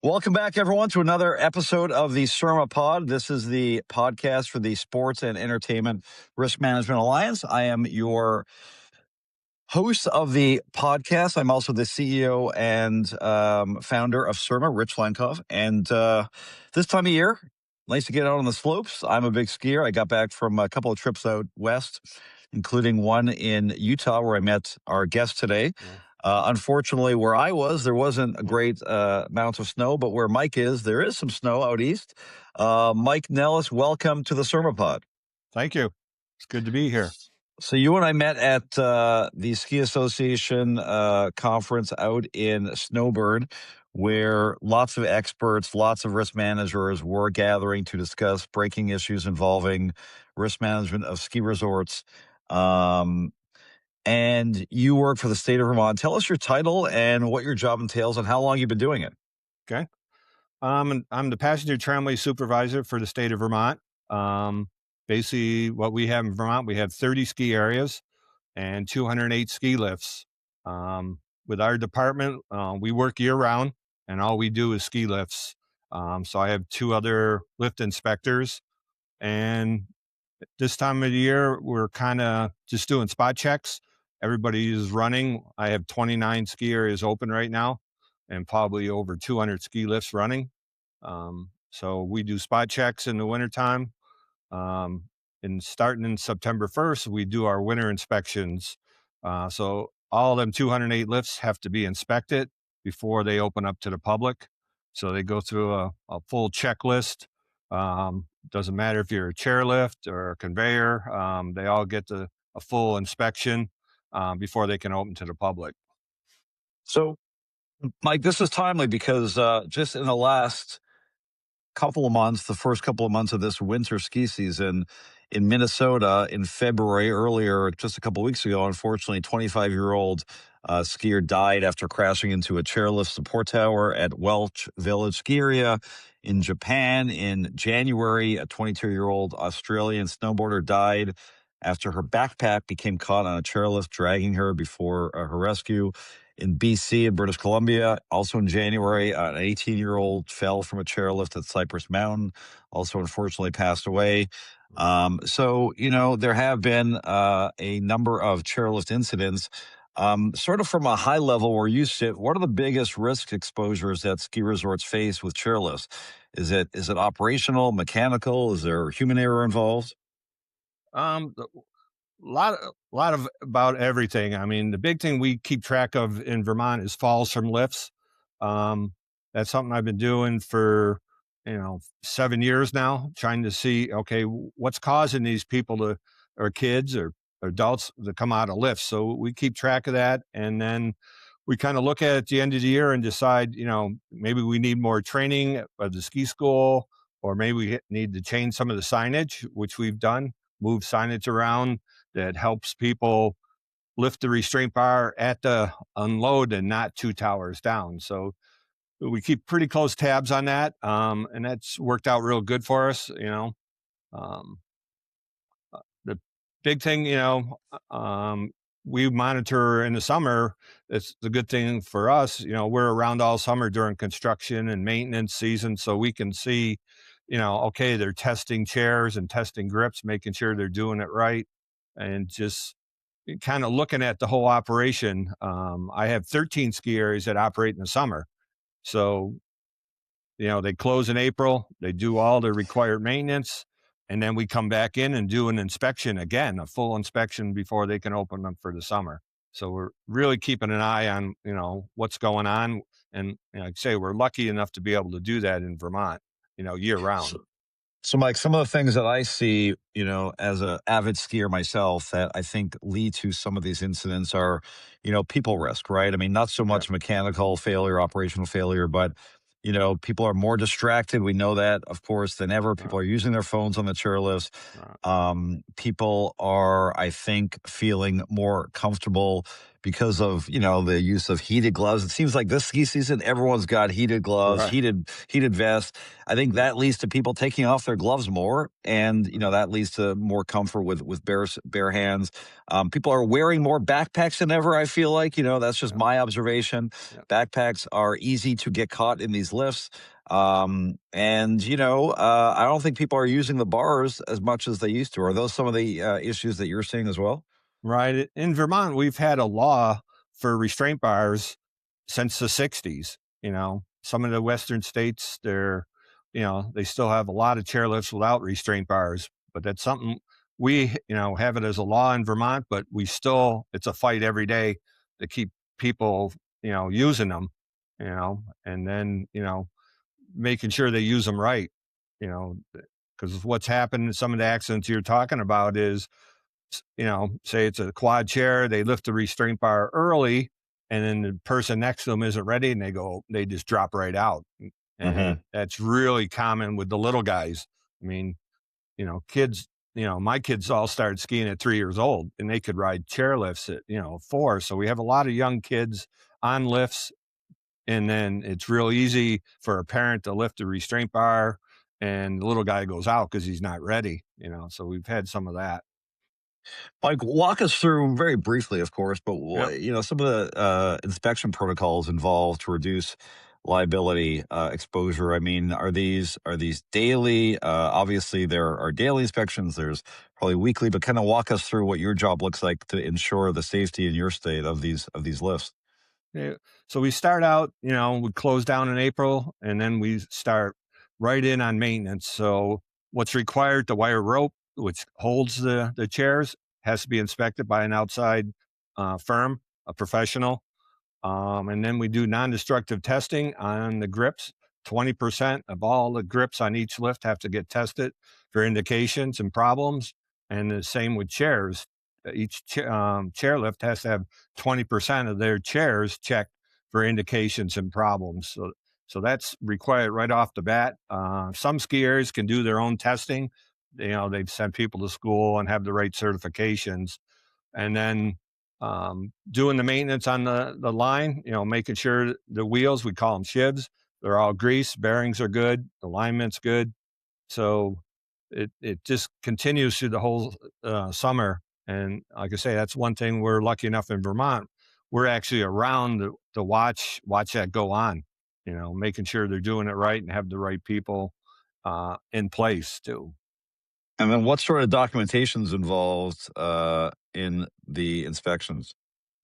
Welcome back, everyone, to another episode of the SERMAPod. This is the podcast for the Sports and Entertainment Risk Management Alliance. I am your host of the podcast. I'm also the CEO and founder of SERMA, Rich Lenkov. And this time of year, nice to get out on the slopes. I'm a big skier. I got back from a couple of trips out west, including one in Utah where I met our guest today. Unfortunately, where I was, there wasn't a great amount of snow, but where Mike is, there is some snow out east. Mike Nellis, welcome to the SERMAPod. Thank you. It's good to be here. So you and I met at the Ski Association conference out in Snowbird, where lots of experts, lots of risk managers were gathering to discuss breaking issues involving risk management of ski resorts. And you work for the state of Vermont. Tell us your title and what your job entails and how long you've been doing it. Okay. I'm the passenger tramway supervisor for the state of Vermont. Basically, what we have in Vermont, we have 30 ski areas and 208 ski lifts. With our department, we work year round, and all we do is ski lifts. So I have two other lift inspectors, and this time of the year, we're kind of just doing spot checks. Everybody is running. I have 29 ski areas open right now and probably over 200 ski lifts running. So we do spot checks in the wintertime. And starting in September 1st, we do our winter inspections. So all of them 208 lifts have to be inspected before they open up to the public. So they go through a full checklist. Doesn't matter if you're a chairlift or a conveyor, they all get a full inspection before they can open to the public. So, Mike, this is timely because just in the last couple of months, the first couple of months of this winter ski season in Minnesota in February, earlier, just a couple of weeks ago, unfortunately, 25-year-old skier died after crashing into a chairlift support tower at Welch Village Ski Area in Japan. In January, a 22-year-old Australian snowboarder died after her backpack became caught on a chairlift, dragging her before her rescue. In BC and British Columbia, also in January, an 18-year-old fell from a chairlift at Cypress Mountain, also unfortunately passed away. So, there have been a number of chairlift incidents. Sort of from a high level where you sit, what are the biggest risk exposures that ski resorts face with chairlifts? Is it operational, mechanical? Is there human error involved? Lot of about everything. I mean, the big thing we keep track of in Vermont is falls from lifts. That's something I've been doing for 7 years now, trying to see, okay, what's causing these people or kids or adults to come out of lifts. So we keep track of that, and then we kind of look at the end of the year and decide, maybe we need more training at the ski school, or maybe we need to change some of the signage, which we've done, move signage around that helps people lift the restraint bar at the unload and not 2 towers down. So we keep pretty close tabs on that. And that's worked out real good for us. The big thing, we monitor in the summer. It's the good thing for us. We're around all summer during construction and maintenance season. So we can see, okay, they're testing chairs and testing grips, making sure they're doing it right. And just kind of looking at the whole operation. I have 13 ski areas that operate in the summer. So, they close in April, they do all the required maintenance, and then we come back in and do an inspection again, a full inspection before they can open them for the summer. So we're really keeping an eye on, what's going on. And I'd say we're lucky enough to be able to do that in Vermont, year round. So, Mike, some of the things that I see, as an avid skier myself, that I think lead to some of these incidents are, people risk, right? I mean, not so much mechanical failure, operational failure, but, people are more distracted. We know that, of course, than ever. People are using their phones on the chairlifts. People are, I think, feeling more comfortable because of, the use of heated gloves. It seems like this ski season, everyone's got heated gloves, Right. heated vests. I think that leads to people taking off their gloves more, and that leads to more comfort with bare hands. People are wearing more backpacks than ever. I feel like, that's just Yeah. my observation. Yeah. Backpacks are easy to get caught in these lifts. And I don't think people are using the bars as much as they used to. Are those some of the issues that you're seeing as well? Right. In Vermont, we've had a law for restraint bars since the 60s. Some of the Western states, they still have a lot of chairlifts without restraint bars, but that's something we, have it as a law in Vermont, but it's a fight every day to keep people, using them, and then, making sure they use them right, you know, because what's happened in some of the accidents you're talking about is, say it's a quad chair, they lift the restraint bar early, and then the person next to them isn't ready, and they just drop right out. And that's really common with the little guys. I mean, kids, my kids all started skiing at 3 years old, and they could ride chairlifts at, 4. So we have a lot of young kids on lifts, and then it's real easy for a parent to lift the restraint bar, and the little guy goes out because he's not ready. So we've had some of that. Like, walk us through very briefly, of course, but Yep. some of the inspection protocols involved to reduce liability exposure. I mean, are these daily? Obviously, there are daily inspections. There's probably weekly, but kind of walk us through what your job looks like to ensure the safety in your state of these lifts. Yeah. So we start out, we close down in April, and then we start right in on maintenance. So what's required, the wire rope, which holds the chairs, has to be inspected by an outside firm, a professional. And then we do non-destructive testing on the grips. 20% of all the grips on each lift have to get tested for indications and problems. And the same with chairs. Each chairlift has to have 20% of their chairs checked for indications and problems. So that's required right off the bat. Some skiers can do their own testing. They've sent people to school and have the right certifications, and then doing the maintenance on the line, making sure the wheels, we call them shivs, they're all greased, bearings are good, alignment's good. So it just continues through the whole summer. And like I say, that's one thing we're lucky enough in Vermont. We're actually around to watch that go on, making sure they're doing it right and have the right people in place too. And then, what sort of documentation is involved in the inspections?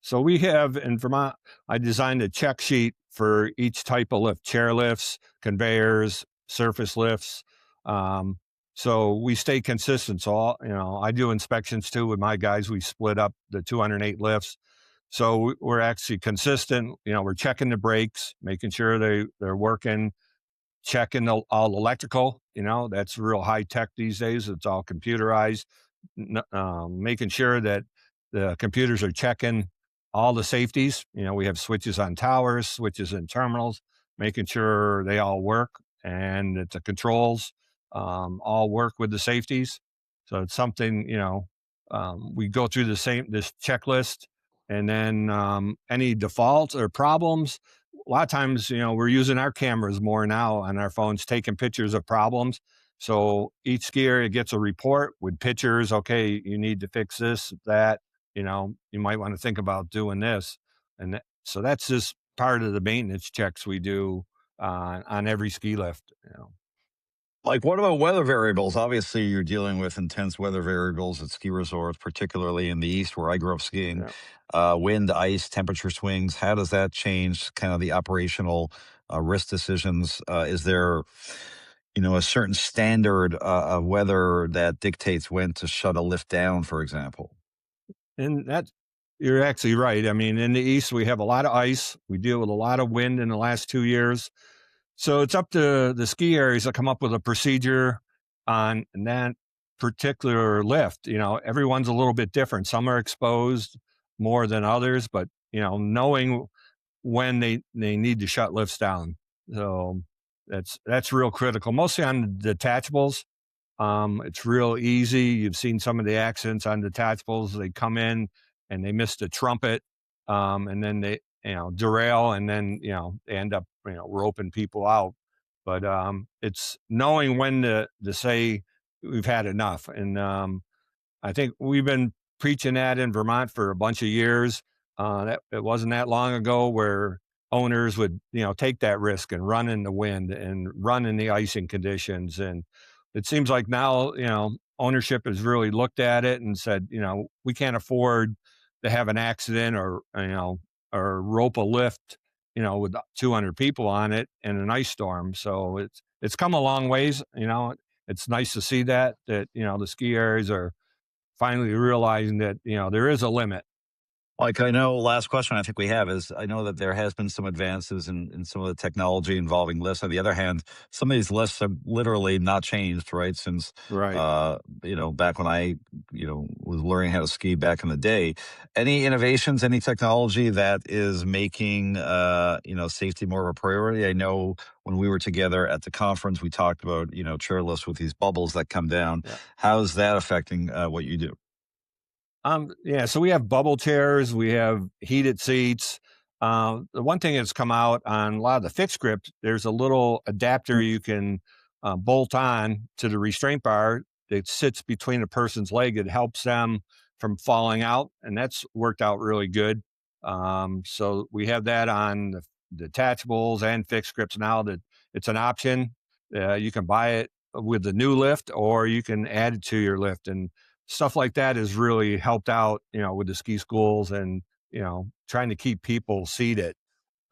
So we have in Vermont, I designed a check sheet for each type of lift: chair lifts, conveyors, surface lifts. Um, so we stay consistent. So I do inspections too with my guys. We split up the 208 lifts. So we're actually consistent. We're checking the brakes, making sure they're working, checking all electrical. That's real high tech these days. It's all computerized. Making sure that the computers are checking all the safeties. We have switches on towers, switches in terminals, making sure they all work, and that the controls all work with the safeties. So it's something, we go through this checklist, and then any defaults or problems. A lot of times, we're using our cameras more now on our phones, taking pictures of problems. So each skier gets a report with pictures. Okay, you need to fix this, that. You might want to think about doing this, so that's just part of the maintenance checks we do on every ski lift. Like, what about weather variables? Obviously, you're dealing with intense weather variables at ski resorts, particularly in the East where I grew up skiing. Yeah. Wind, ice, temperature swings. How does that change kind of the operational risk decisions? Is there, a certain standard of weather that dictates when to shut a lift down, for example? And you're actually right. I mean, in the East, we have a lot of ice. We deal with a lot of wind in the last 2 years. So it's up to the ski areas to come up with a procedure on that particular lift. Everyone's a little bit different. Some are exposed more than others, but knowing when they need to shut lifts down. So that's real critical. Mostly on the detachables. It's real easy. You've seen some of the accidents on detachables. They come in and they miss the trumpet. and then they derail, and then they end up roping people out. But it's knowing when to say we've had enough, and I think we've been preaching that in Vermont for a bunch of years. That it wasn't that long ago where owners would, take that risk and run in the wind and run in the icing conditions. And it seems like now, ownership has really looked at it and said, we can't afford to have an accident or rope a lift, with 200 people on it in an ice storm. So it's come a long ways. It's nice to see that the ski areas are finally realizing that there is a limit. Like, I know, last question I think we have is, I know that there has been some advances in some of the technology involving lifts. On the other hand, some of these lifts have literally not changed, right? Since, Right. back when I, was learning how to ski back in the day. Any innovations, any technology that is making, safety more of a priority? I know when we were together at the conference, we talked about, chairlifts with these bubbles that come down. Yeah. How's that affecting what you do? Yeah, so we have bubble chairs, we have heated seats. The one thing that's come out on a lot of the fixed grips, there's a little adapter you can bolt on to the restraint bar that sits between a person's leg. It helps them from falling out, and that's worked out really good. So we have that on the detachables and fixed grips now. That it's an option. You can buy it with the new lift, or you can add it to your lift, and stuff like that has really helped out, with the ski schools and, trying to keep people seated.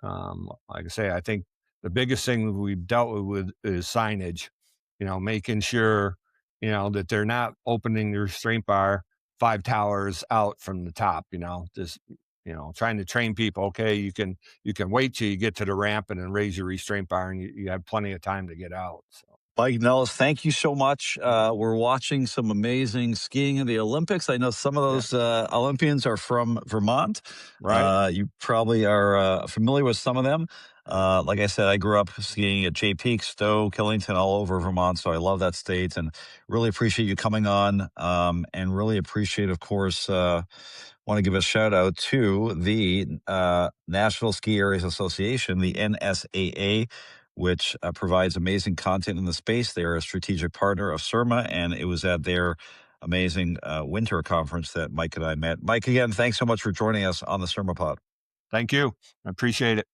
Like I say, I think the biggest thing we've dealt with is signage, making sure, that they're not opening the restraint bar 5 towers out from the top, just, trying to train people. Okay. You can wait till you get to the ramp and then raise your restraint bar, and you have plenty of time to get out. So, Mike Nellis, thank you so much. We're watching some amazing skiing in the Olympics. I know some of yeah. those Olympians are from Vermont. Right. You probably are familiar with some of them. Like I said, I grew up skiing at Jay Peak, Stowe, Killington, all over Vermont, so I love that state and really appreciate you coming on. And really appreciate, of course, want to give a shout out to the Nashville Ski Areas Association, the NSAA, which provides amazing content in the space. They're a strategic partner of SERMA, and it was at their amazing winter conference that Mike and I met. Mike, again, thanks so much for joining us on the SERMAPod. Thank you. I appreciate it.